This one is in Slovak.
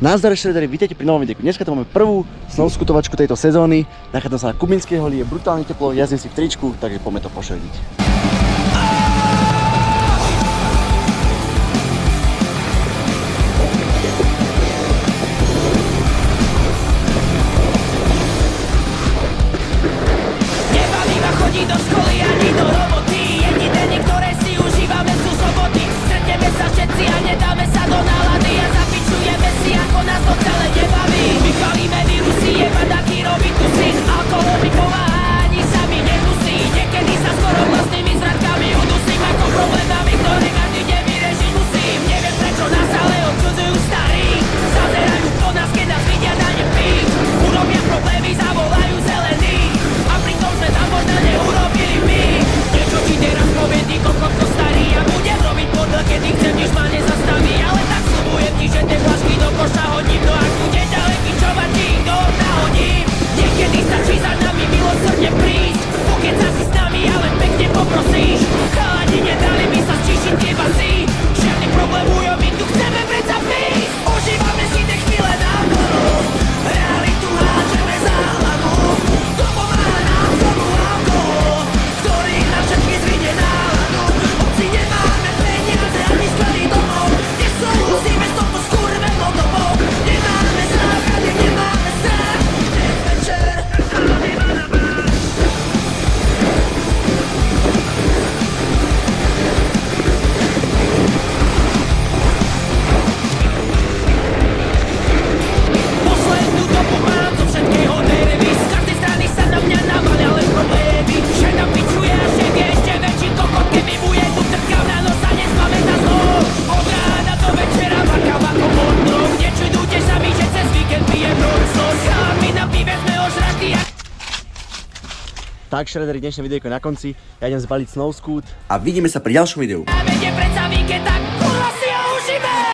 Nazdar Shreddery, vítajte pri novom videu. Dneska tu máme prvú snowscootovačku tejto sezóny. Nachádzam sa na Kubinskej holi, je brutálne teplo, jazdím si v tričku, takže poďme to pošediť. Nebaví ma chodiť do školy ani do roboty. Jediné, ktoré si užívame, sú soboty. Stretneme sa všetci a nedáme sa do nálady a zapičujeme si, ako nás to celé nebaví. Vychalíme vírusy, jeba taký robí tu syn. Alkohol mi pomáha, ani sa mi nemusí. Niekedy sa skoro vlastnými zradkami udusím, ako problémami, ktoré každý deň vyriešiť musím. Neviem, prečo nás ale odsudzujú starí. Zazerajú po nás, keď nás vidia na nepík. Urobia problémy, zavolajú zelený. A pritom sme tam možno neurobili my. Niečo ti teraz povie, ty kokotko starý. Ja budem robiť podľa, kedy chcem, než ma nezastaví. Ale tak sľubujem ti, že tie flašky do koša hodím. No ak bude ďaleký, čo ma ti do okna hodím. Niekedy stačí za nami milosrdne prísť. Pokeca si s nami, ale pekne poprosíš. Chalani, nedali by sa sčišiť tie basy. Žiadny problém, ujo, my tu chceme predsa prísť. Užívame si tie chvíle náporu. Realitu háčeme za hlavu. To pomáha nám k tomu alkohol, ktorý na všetky zvine náladu. Hoci nemáme peniaze ani skladý domov, nesúhlasíme s touto skurvenou dobou. Nemáme strach, ani nemáme strach. Dnes večer záliva na vás. Poslednú dobu mám zo všetkého nervy. Z každej strany sa na mňa navalia len problémy. Žena pičuje a šéf je ešte väčší kokot. Keby mu je tu trkám na nos a nespamätá znov. Od rána do večera makám ako modrom. Nečudujte sa mi, že cez víkend pijem non-stop. Chalami na pive sme ožratí a... Tak Shreddery, dnešné videjko je na konci. Ja idem zbaliť snowscoot a vidíme sa pri ďalšom videu. Vedie predsa víkend, tak kurva